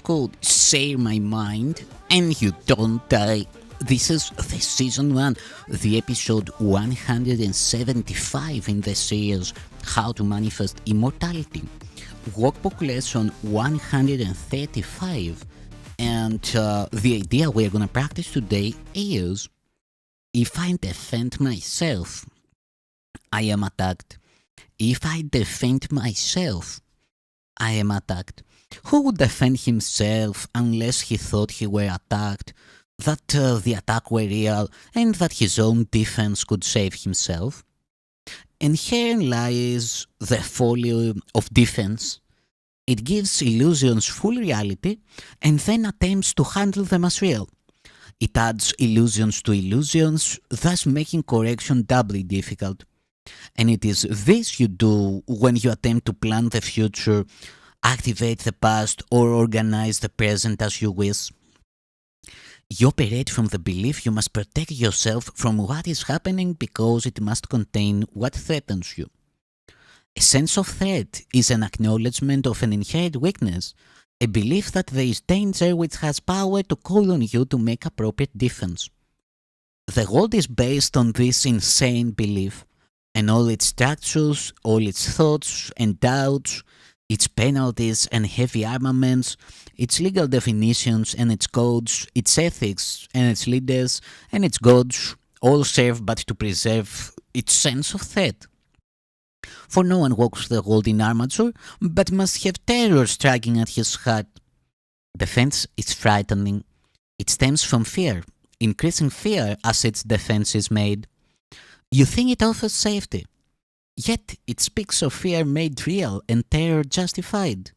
called Share My Mind and You Don't Die. This is the season 1, the episode 175 in the series How to Manifest Immortality. Workbook Lesson 135. And the idea we're going to practice today is, if I defend myself, I am attacked. If I defend myself, I am attacked. Who would defend himself unless he thought he were attacked, that the attack were real, and that his own defense could save himself? And herein lies the folly of defense. It gives illusions full reality and then attempts to handle them as real. It adds illusions to illusions, thus making correction doubly difficult. And it is this you do when you attempt to plan the future, activate the past, or organize the present as you wish. You operate from the belief you must protect yourself from what is happening because it must contain what threatens you. A sense of threat is an acknowledgement of an inherent weakness, a belief that there is danger which has power to call on you to make appropriate defense. The world is based on this insane belief, and all its structures, all its thoughts and doubts, its penalties and heavy armaments, its legal definitions and its codes, its ethics and its leaders and its gods, all serve but to preserve its sense of threat. For no one walks the world in armature, but must have terror striking at his heart. Defense is frightening. It stems from fear, increasing fear as its defense is made. You think it offers safety, yet it speaks of fear made real and terror justified.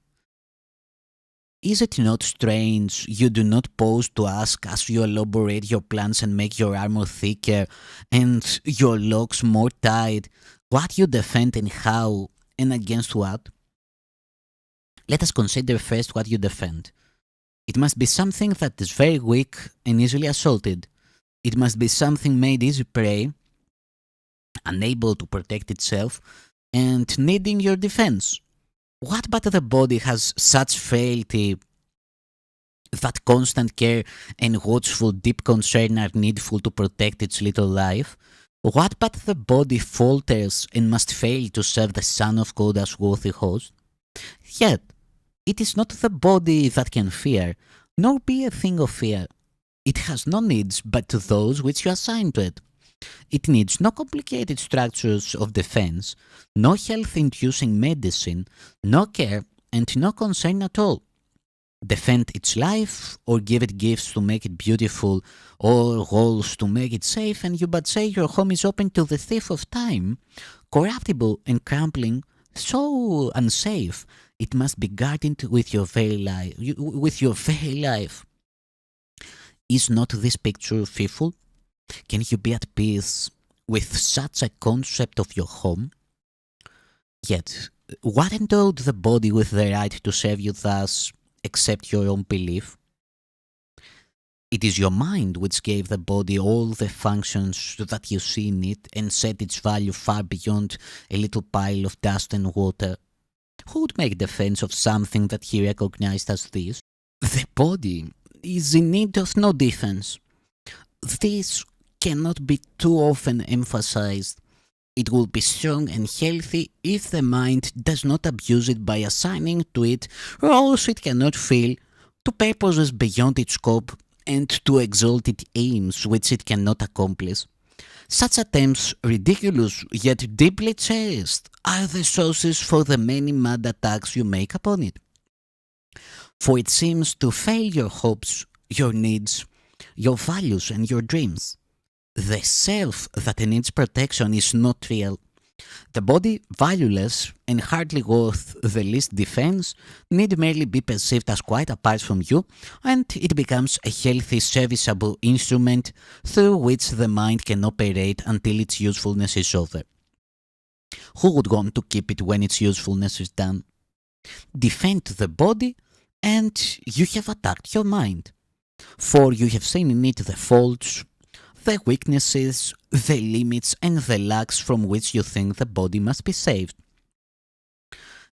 Is it not strange you do not pause to ask as you elaborate your plans and make your armor thicker and your locks more tight, what you defend and how and against what? Let us consider first what you defend. It must be something that is very weak and easily assaulted. It must be something made easy prey, unable to protect itself, and needing your defense. What but the body has such frailty that constant care and watchful deep concern are needful to protect its little life? What but the body falters and must fail to serve the Son of God as worthy host? Yet, it is not the body that can fear, nor be a thing of fear. It has no needs but those which you assign to it. It needs no complicated structures of defense, no health-inducing medicine, no care, and no concern at all. Defend its life, or give it gifts to make it beautiful, or walls to make it safe, and you but say your home is open to the thief of time, corruptible and crumbling, so unsafe, it must be guarded with your very life. Is not this picture fearful? Can you be at peace with such a concept of your home? Yet, what endowed the body with the right to serve you thus, except your own belief? It is your mind which gave the body all the functions that you see in it and set its value far beyond a little pile of dust and water. Who would make defense of something that he recognized as this? The body is in need of no defense. This cannot be too often emphasized. It will be strong and healthy if the mind does not abuse it by assigning to it roles it cannot fill, to purposes beyond its scope, and to exalted aims which it cannot accomplish. Such attempts, ridiculous yet deeply cherished, are the sources for the many mad attacks you make upon it. For it seems to fail your hopes, your needs, your values, and your dreams. The self that needs protection is not real. The body, valueless and hardly worth the least defense, need merely be perceived as quite apart from you, and it becomes a healthy, serviceable instrument through which the mind can operate until its usefulness is over. Who would want to keep it when its usefulness is done? Defend the body, and you have attacked your mind, for you have seen in it the faults, the weaknesses, the limits, and the lacks from which you think the body must be saved.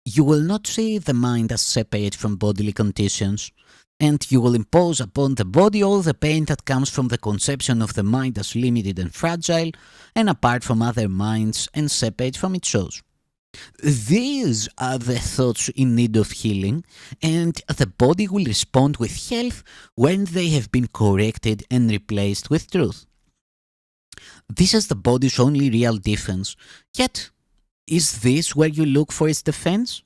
You will not see the mind as separate from bodily conditions. and you will impose upon the body all the pain that comes from the conception of the mind as limited and fragile, and apart from other minds and separate from its source. These are the thoughts in need of healing, and the body will respond with health when they have been corrected and replaced with truth. This is the body's only real defense. Yet, is this where you look for its defense?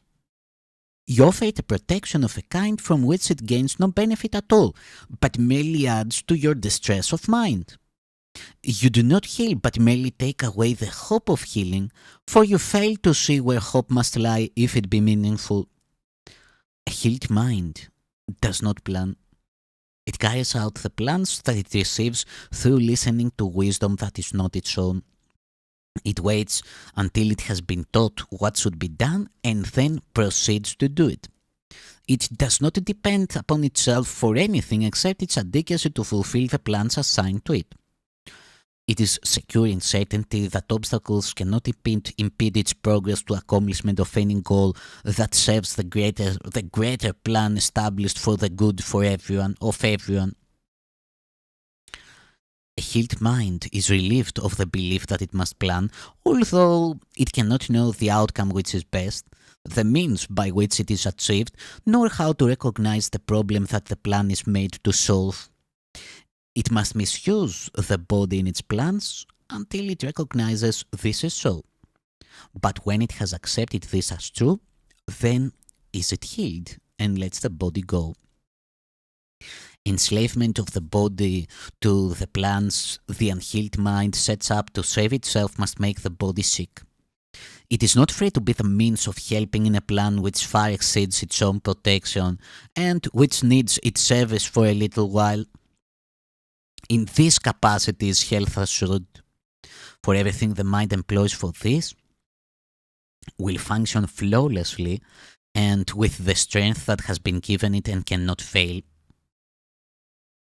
You offer it a protection of a kind from which it gains no benefit at all, but merely adds to your distress of mind. You do not heal, but merely take away the hope of healing, for you fail to see where hope must lie if it be meaningful. A healed mind does not plan. It carries out the plans that it receives through listening to wisdom that is not its own. It waits until it has been taught what should be done and then proceeds to do it. It does not depend upon itself for anything except its adequacy to fulfill the plans assigned to it. It is secure in certainty that obstacles cannot impede its progress to accomplishment of any goal that serves the greater plan established for the good of everyone. A healed mind is relieved of the belief that it must plan, although it cannot know the outcome which is best, the means by which it is achieved, nor how to recognize the problem that the plan is made to solve. It must misuse the body in its plans until it recognizes this is so. But when it has accepted this as true, then is it healed and lets the body go. Enslavement of the body to the plans the unhealed mind sets up to save itself must make the body sick. It is not free to be the means of helping in a plan which far exceeds its own protection and which needs its service for a little while. In this capacity is health assured, for everything the mind employs for this will function flawlessly and with the strength that has been given it and cannot fail.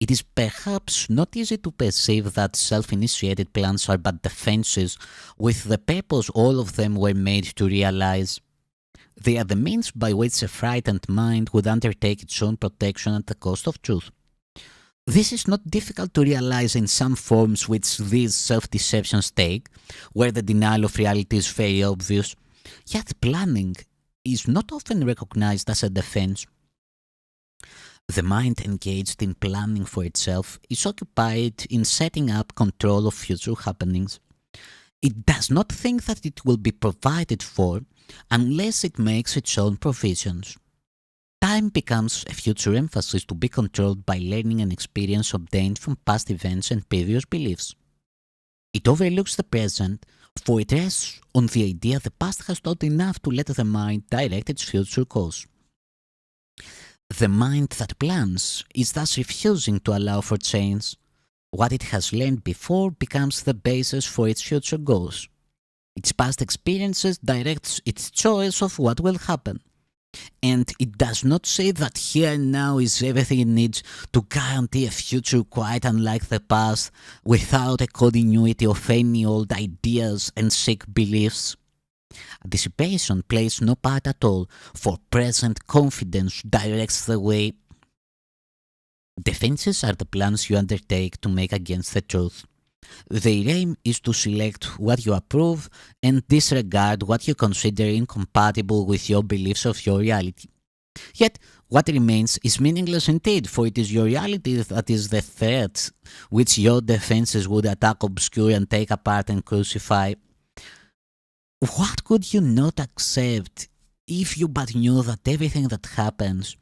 It is perhaps not easy to perceive that self-initiated plans are but defenses with the purpose all of them were made to realize. They are the means by which a frightened mind would undertake its own protection at the cost of truth. This is not difficult to realize in some forms which these self-deceptions take, where the denial of reality is very obvious, yet planning is not often recognized as a defense. The mind engaged in planning for itself is occupied in setting up control of future happenings. It does not think that it will be provided for unless it makes its own provisions. Time becomes a future emphasis to be controlled by learning and experience obtained from past events and previous beliefs. It overlooks the present, for it rests on the idea the past has taught enough to let the mind direct its future course. The mind that plans is thus refusing to allow for change. What it has learned before becomes the basis for its future goals. Its past experiences direct its choice of what will happen. And it does not say that here and now is everything it needs to guarantee a future quite unlike the past, without a continuity of any old ideas and sick beliefs. Anticipation plays no part at all, for present confidence directs the way. Defenses are the plans you undertake to make against the truth. Their aim is to select what you approve and disregard what you consider incompatible with your beliefs of your reality. Yet, what remains is meaningless indeed, for it is your reality that is the threat which your defenses would attack, obscure, and take apart and crucify. What could you not accept if you but knew that everything that happens,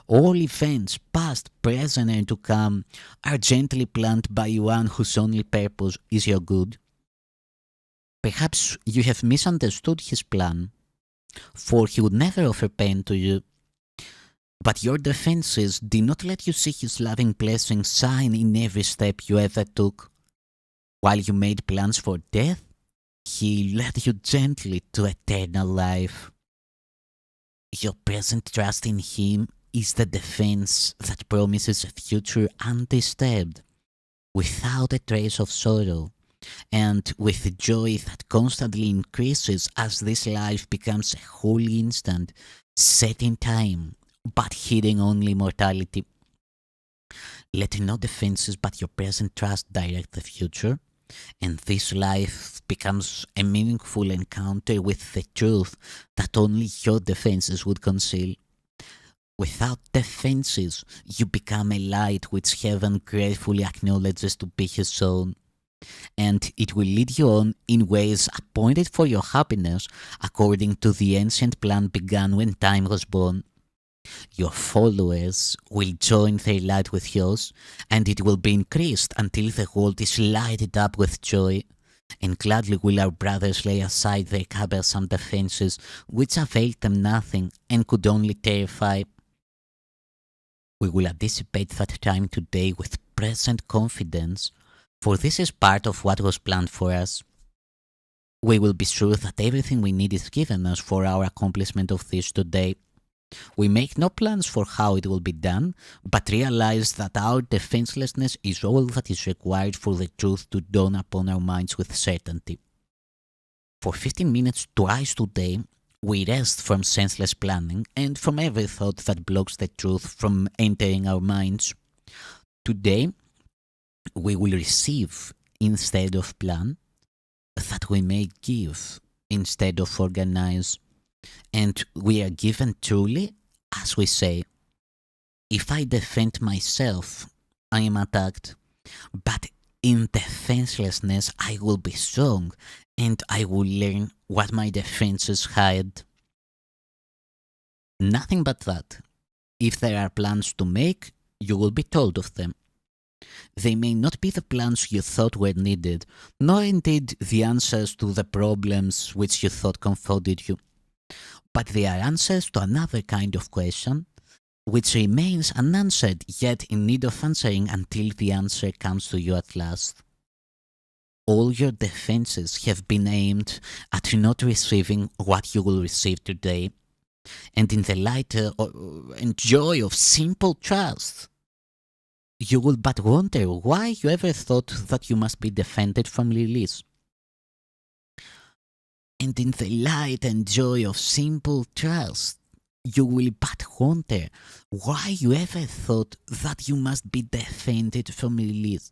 all events, past, present, and to come, are gently planned by one whose only purpose is your good? Perhaps you have misunderstood his plan, for he would never offer pain to you. But your defenses did not let you see his loving blessing shine in every step you ever took. While you made plans for death, he led you gently to eternal life. Your present trust in him is the defense that promises a future undisturbed, without a trace of sorrow, and with joy that constantly increases as this life becomes a holy instant, set in time, but hiding only mortality. Let no defenses but your present trust direct the future, and this life becomes a meaningful encounter with the truth that only your defenses would conceal. Without defenses, you become a light which heaven gratefully acknowledges to be his own, and it will lead you on in ways appointed for your happiness according to the ancient plan begun when time was born. Your followers will join their light with yours, and it will be increased until the world is lighted up with joy. And gladly will our brothers lay aside their cumbersome defenses, which availed them nothing and could only terrify. We will anticipate that time today with present confidence, for this is part of what was planned for us. We will be sure that everything we need is given us for our accomplishment of this today. We make no plans for how it will be done, but realize that our defenselessness is all that is required for the truth to dawn upon our minds with certainty. For 15 minutes twice today, we rest from senseless planning and from every thought that blocks the truth from entering our minds. Today, we will receive instead of plan, that we may give instead of organize. And we are given truly, as we say, if I defend myself, I am attacked. But in defenselessness, I will be strong, and I will learn what my defenses hide. Nothing but that. If there are plans to make, you will be told of them. They may not be the plans you thought were needed, nor indeed the answers to the problems which you thought confounded you. But they are answers to another kind of question, which remains unanswered yet in need of answering until the answer comes to you at last. All your defenses have been aimed at not receiving what you will receive today, and in the light and joy of simple trust, you will but wonder why you ever thought that you must be defended from release. And in the light and joy of simple trust, you will but wonder why you ever thought that you must be defended from release.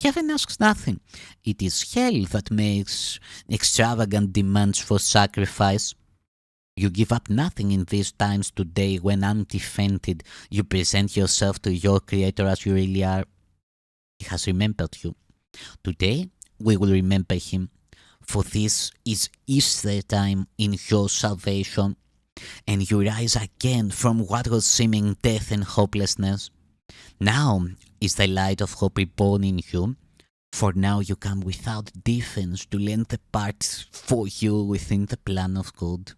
Heaven asks nothing. It is hell that makes extravagant demands for sacrifice. You give up nothing in these times today when undefended you present yourself to your Creator as you really are. He has remembered you. Today we will remember Him, for this is Easter time in your salvation, and you rise again from what was seeming death and hopelessness. Now is the light of hope reborn in you, for now you come without defense to lend the parts for you within the plan of God.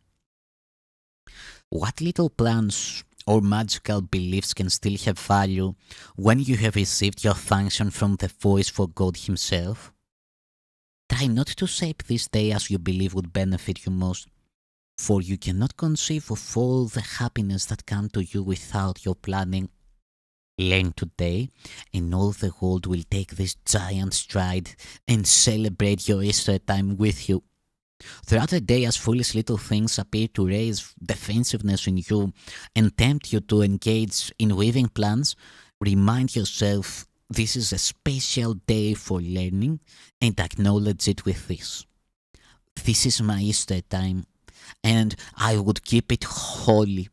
What little plans or magical beliefs can still have value when you have received your function from the voice for God Himself? Try not to shape this day as you believe would benefit you most, for you cannot conceive of all the happiness that come to you without your planning. Learn today, and all the world will take this giant stride and celebrate your Easter time with you. Throughout the day, as foolish little things appear to raise defensiveness in you and tempt you to engage in weaving plans, remind yourself this is a special day for learning, and acknowledge it with this. This is my Easter time, and I would keep it holy.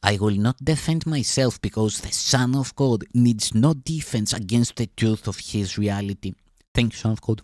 I will not defend myself because the Son of God needs no defense against the truth of His reality. Thank you, Son of God.